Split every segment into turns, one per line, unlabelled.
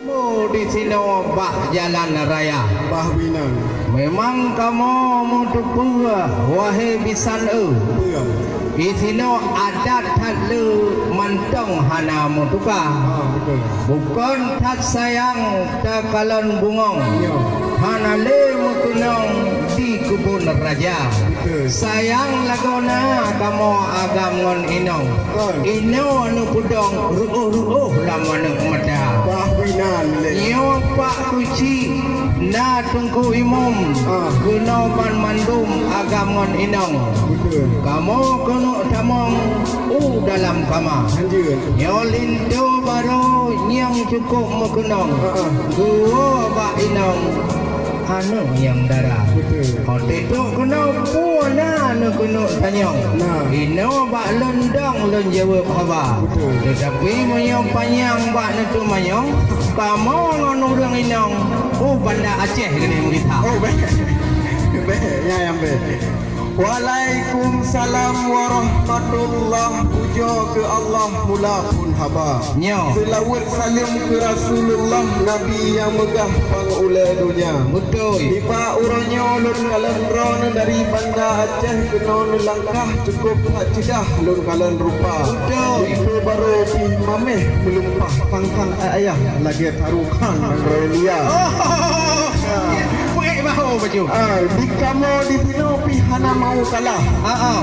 Mu di sini bah jalan raya.
Bah Binan.
Memang kamu mutu wahai bisan
Ya.
di sini adat halu mantong hana mutuka.
Betul.
Bukan tak sayang tak kalon bungong.
Ya.
Hana le mutunong di kebun raja.
Betul.
Sayang lagona kamu agam ngon inong.
Betul.
Ino anu pudong ruuh lama nak mata.
Bah Binan.
Yo pak kuci na tungku imum kuno pan mandum agam ngon inong.
Betul.
Kamu kuno tamong dalam kama.
Anjir.
Yo lindo baru nyang cukup mekunong. Gua bak inong anu yang darah.
Betul.
Hotel tu kuno puana anu kuno tanyong.
Nah.
Ino bak lendang lon jawab khabar.
Betul.
Tetapi menyong panjang bak netu menyong. Kamu ngono urang inong. Bandar Aceh kena berita.
Oh, baik. Baik, ya yang baik. Waalaikumsalam warahmatullah. Puja ke Allah mula pun haba.
Nyo.
Selawat salam ke Rasulullah, Nabi yang megah pangulai dunia.
Betul.
Tiba uranya lun kalan ron dari Bandar Aceh ke non langkah cukup hak cedah lun kalan rupa.
Betul.
Itu baru pi mameh melumpah pangkang ayah lagi tarukan Australia.
Baik bahu baju.
Di kamu di sini pi hana mau kalah.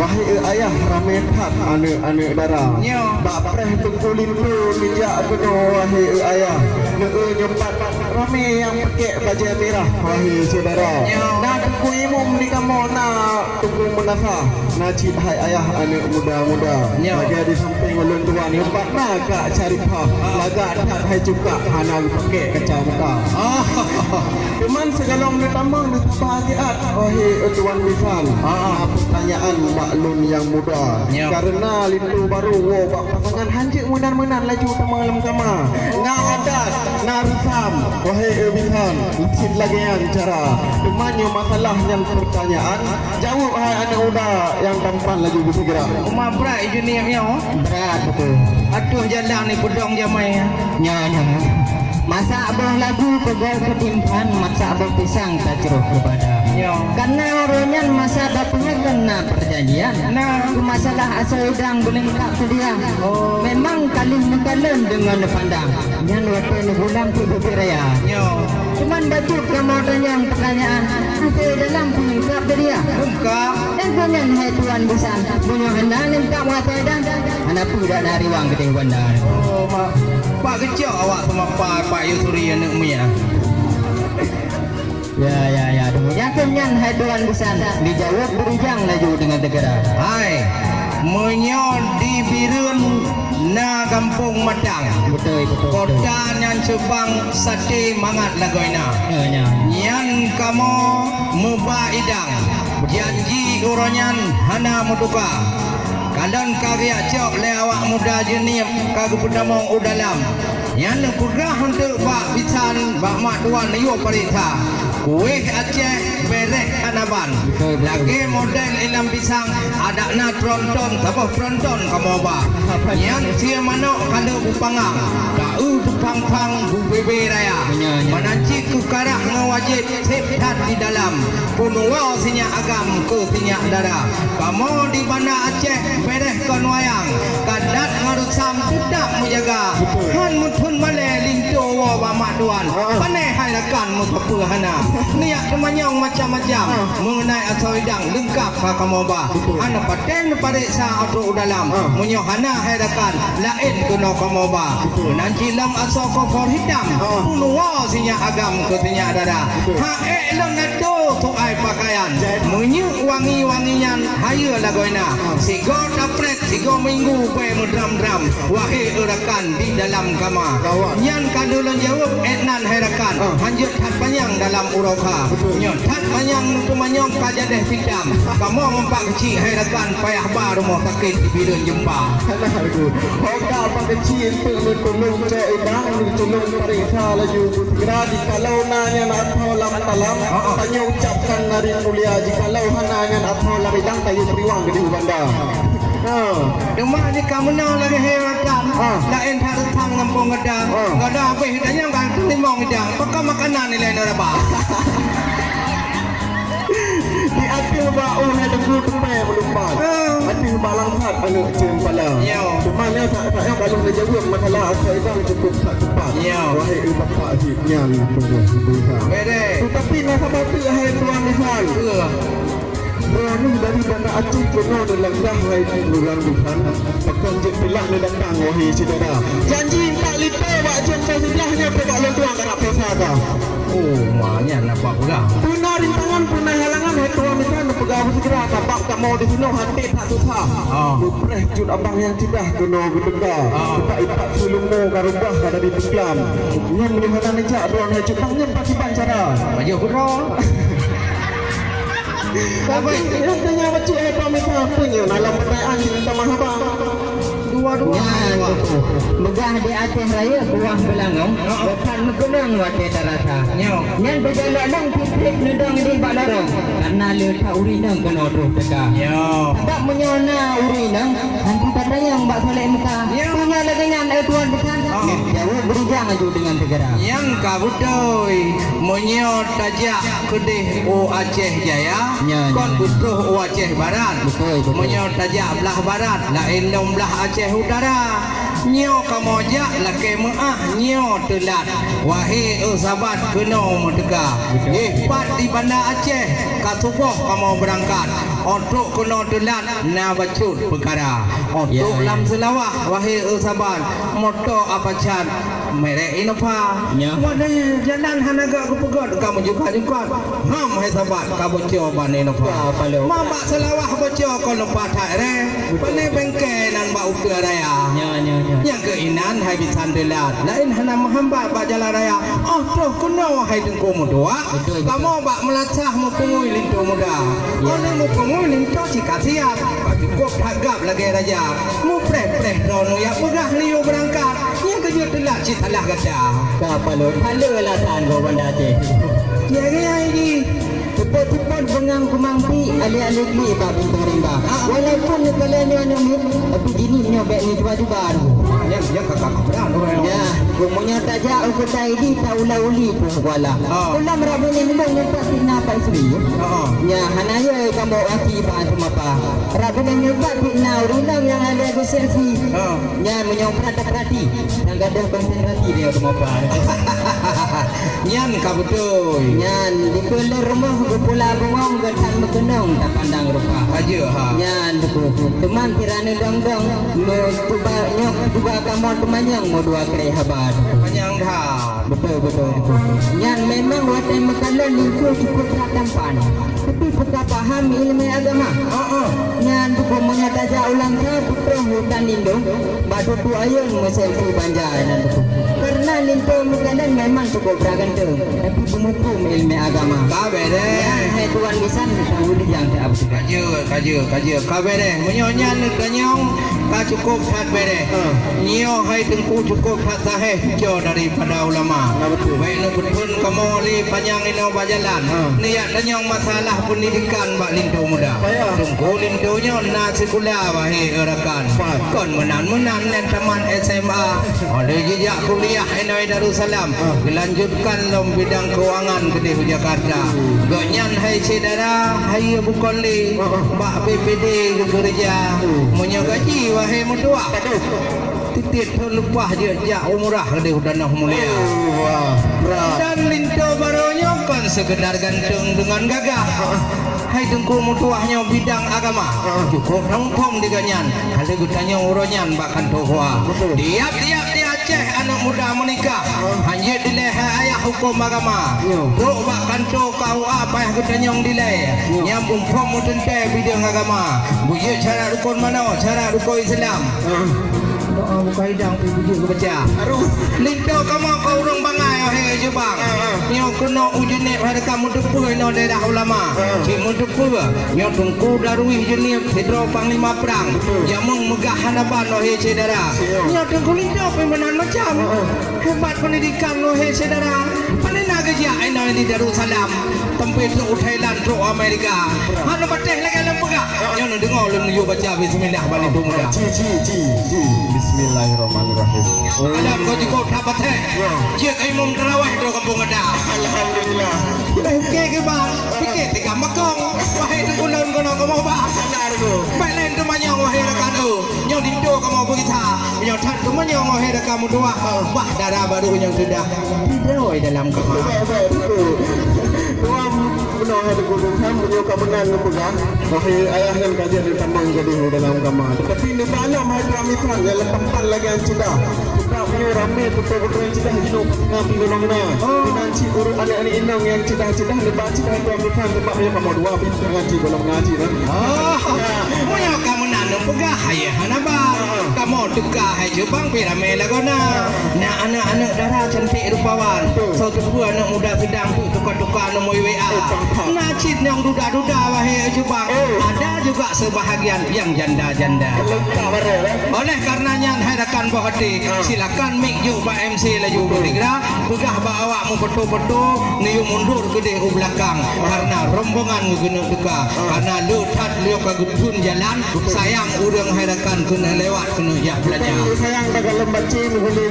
Wahai ayah rametat anak-anak darah.
Nyo.
Bak preh tengkulin tu mijak kena wahai ayah. Nyempat rame yang pakai baju merah wahai saudara.
Nyo.
Nak tunggu imum di kamu nak tunggu menasah. Nak cik hai ayah anak muda-muda.
Nyo.
Lagi di samping ulun tua ni empat nak kak cari pah. Laga tak hai juga hana pakai kacau muka. Cuman segalong ditamang di kebahagiaan wahai tuan Bisan. Pertanyaan maklum yang muda.
Ya.
Karena lindu baru bak pasangan hanjik munan-munan laju temalam kama. Nga adat, nga rusam. Wahai Bisan, licit lagi yang cara. Temannya masalah yang pertanyaan. Jawab hai anak muda yang tampan laju bersegera.
Umar berat dunia nyo.
Berat betul.
Aduh jalan ni pedong jamai.
Nya. Masa abang lagu pegol ketimpan, masa abang pisang tak ceruh berbada.
Nyo.
Karena orangnya masa dapurnya kena perjanjian.
Nah.
Itu masalah asal udang belengkap ke dia. Memang kali mengkalen dengan pandang. Yang waktu bulan tu berperaya.
Nyo.
Cuman batu kamu tanya pertanyaan. Apa dalam pelengkap ke dia?
Buka.
Dan kemudian hai tuan besar. Punya hendak lengkap mata dan. Anak pun tak dari wang ke bandar.
Mak. Pak kecil awak sama Pak Yusuri anak Mia.
Ya. Demikian kemudian hai tuan besar. Dijawab berijang laju dengan tegara.
Hai. Menyo di Birun na kampung Madang.
Betul.
Kota yang Subang sate mangat lagoina.
Ya.
Yang kamu mubaidang. Janji uronyan hana mutuka. Kadang karya cok le awak muda jenim kagu pedamong udalam. Yang kurah untuk bak bisan bak mak tuan yo perintah. Kuih Aceh bereh Kanaban. Lagi model ilam pisang ada na tronton apa tronton kamu ba. Yang sia manok kalau bupangang. Kau bupang-pang bu bebe raya. Menanci ku karak ngawajib septat di dalam. Punua sinya agam ke sinya darah. Kamu di Bandar Aceh bereh kon wayang. Kadat ngarusam tidak menjaga. Han mutun male linto wa ba mak tuan. Paneh hai lakan mu hana. Niat temanyong macam-macam mengenai asal hidang lengkap kamu ba. Ana paten pariksa auto dalam. Munyo hana hadakan lain kena kamu ba. Nanti lam asal kofor hitam. Punua sinya agam ke sinya dada. Ha elon ado tu ai pakaian. Munyo wangi-wangian hayu lagoina. Sigo dapret sigo minggu pe mudram-dram. Wahai urakan di dalam kama. Nyan kadulan jawab etnan hadakan. Hanjut hat panjang dalam uroka. Nyotat manyang tumanyong kajadeh pindam. Kamu mempak kecil hadakan payah bar rumah sakit di bidun jumpa.
Hoka apa kecil tolong cek ibang tolong periksa laju segera jikalau nanya nak tolong talam tanya ucapkan dari mulia jikalau nanya nak tolong bidang kayu teriwang gede bandar.
Cuma ni kamu nak lagi herakan. Lain tak datang ngampung gedang. Gedang apa hidangnya kan limau hidang. Pakai makanan ni lain orang bah.
Di akhir bau ada kutupai melumpat. Akhir balang sat anak cem pala. Cuma ni tak yang kalau nak jawab masalah asal itu cukup tak cepat. Wahai ibu bapa hidnya tunggu berusaha. Tetapi nak sabar tu hai tuan Nisal. Berani dari bandar Aceh kena dalam hai bulan bukan. Pakai je pilih ni datang wahai saudara. Janji 4 liter wak jom sebelahnya pedak lentuang tak nak pesaka.
Oh, maknya nak buat pegang.
Punah rintangan, punah halangan. Hai tuan misalnya pegang segera. Nampak tak mau di sini hati tak susah. Lupreh jut abang yang cidah kena gedegah. Ipak sulungmu karubah kada di Islam. Yang melihatkan nejak doang hai cutangnya pasti bancara.
Baju kurang.
Tapi yang tanya bacik hai tuan misalnya punya dalam perayaan kita mahabang.
Dua-dua.
Megah di atas raya buah belangong, bukan megenang wate darasa. Nyan berjalan lang pipit nedang di balarong, karena letak urinang kena tu teka. Tak menyona urinang, nanti kata yang bak solek muka. Punya lagi nyan tuan bukan? Jauh berijang aju dengan segera.
Yang kabutoi menyot tajak kedih o Aceh Jaya. Kon butuh o Aceh Barat. Menyot tajak belah barat, lain dong belah Aceh Utara. Nyo kamojak laki maah nyo telat. Wahai sahabat kena merdeka. Pat di bandar Aceh katuboh kamu berangkat. Untuk kena telat na bacut perkara. Untuk lam selawah wahai sahabat motor apa cat merek inapa. Wadai jalan hanaga ke pegot kamu juga. Hai sahabat kamu coba inapa. Mabak selawah bocor kau lupa tak re. Pane bengkel nan bau ke raya. Yang keinan hai bisan delat. Lain hana menghambat bak jalan raya. Terus kena hai tengku muda. Kamu bak melacah mupungui lintu muda. Oleh mupungui lintu jika siap. Cukup tagap lagi raja. Mupreh-preh dono ya pegah liu berangkat. Yang kejut telat citalah kata.
Apa lo? Halalah tan kau bandar Aceh.
Ya ini.
Cepat-cepat bengang kumangti alih-alih li bab bintang rimba. Walaupun kalian ni anu ni, tapi gini nyobek ni cuba-cuba tu.
Ya kakak berang orang.
Ya, kumpunya tajak aku taidi taula-uli pun kuala. Ulam rabu ni nembong nyetak tina apa isteri. Ya, hanaya kamu aki bahan semapa. Rabu ni nyetak tina urundang yang ada di selfie. Ya, menyong perhati-perhati. Yang gadah konsentrasi dia semapa.
Nyan kabutoy.
Nyan di peler rumah Pula bengong getan mekenong tak pandang rupa.
Aja ha.
Nyan betul. Teman kirana dong-dong cuba nyok juga kamu temanyang mau dua kali habar.
Panjang dah.
Betul. Nyan memang watai mekalan itu cukup tak tampan. Tapi peka paham ilmu agama. Nyan buku menyata ulang ke putra hutan lindung. Batu tu ayun meselfi banjai nan betul. Karena lindung mekalan memang cukup beragam. Tapi pemukum ilmu agama.
Kabe deh.
Hai tuan lisan tahu dia yang tak apa.
Kaja. Kabe deh. Menyonya ni kenyong. Tak cukup tak bere. Nyo hai tengku cukup tak sahih jo daripada ulama. Baik nu pun kamu li panjang ino bajalan. Niat kenyong masalah pendidikan bak lindu muda. Tengku lindunya na sekolah wahai rakan. Kon menan dan taman SMA. Oleh jejak kuliah Inai Darussalam. Dilanjutkan dalam bidang keuangan Kedih Jakarta. Gonyan hai saudara, hai bukan li bak BPD kerja. Munyo gaji wahai mutua. Titit lupa dia jak umrah dia udah mulia. Dan linto barunya kan sekedar ganteng dengan gagah. Hai tengku mutuahnya bidang agama. Cukup rampung di ganyan. Kalau gutanya uronyan bahkan tohua. Tiap-tiap di Aceh anak muda menikah. Hanya dileha ayah hukum agama. Bro bahkan to kau apa yang gutanya dileh. Nyambung pom tentang bidang agama. Buya cara rukun mana? Cara rukun Islam. Doa buka hidang puji kebaca. Linto kamu kau urang bangai hai jebang. Nyo kena ujine pada kamu depu no daerah ulama. Cimu depu nyo tungku darui jenis hidro panglima perang. Jamung megah hanaban hai saudara. Nyo tungku linto pembenan macam. Hebat pendidikan hai saudara. Paling nak kerja ino di Darussalam, tempat tu Thailand tu Amerika. Mana bateh lagi dalam pegak. Yang nak dengar lu you baca bismillah balik tu muda.
Ji. Bismillahirrahmanirrahim.
Alam kau juga tak bateh. Dia kai mum terawih tu kampung ada.
Alhamdulillah.
Okey ke bang? Fikir tiga makong. Wahai tu ulun kono kau mau bah.
Benar tu.
Baik lain tu manyong wahai rekan tu. Nyong dindo kau mau pergi ta. Nyong tan tu manyong wahai rekan mu dua. Wah darah baru yang sudah tidur dalam kamar.
Tuam benar ada guru kamu punya kemenangan pegang. Wahai ayah dan kajian di tambang jadi dalam kamar. Tapi ni banyak mahal ramisan yang tempat lagi yang sudah. Kita punya ramai betul-betul yang sudah hidup ngapi golongna. Nanti urut anak-anak inang yang sudah lebat sudah itu ramisan tempat punya kamu dua pintu ngaji golong ngaji kan.
Punya kamu nanam pegah ayah naba. Kamu tukar hai jubang piramid lagona. Nak anak-anak darah cantik rupawan. Satu dua anak muda sedang tukar-tukar nombor WA. Nacit yang duda-duda wahai jubang. Ada juga sebahagian yang janda-janda. Oleh karenanya hai rekan bohati, silakan mik you Pak MC laju bergerak, pegah awakmu betul-betul niu mundur ke di belakang karena rombongan guna duka. Karena lu tat lu kagutun jalan, sayang urang hai rekan kena lewat kena ya belajar.
Sayang dagang lembaci guli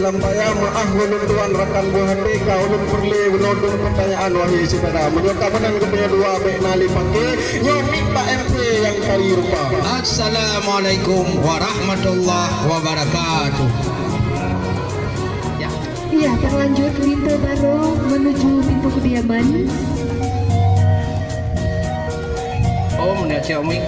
lampaya maaf ulun tuan rekan bohati kau ulun perli menodong pertanyaan wahai saudara. Menyokap menang kepunya dua baik nali pakai nyomik Pak MC yang kali rupa.
Assalamualaikum warahmatullahi wabarakatuh.
Iya, terlanjut pintu baru menuju pintu kediaman.
Om dah Xiaomi.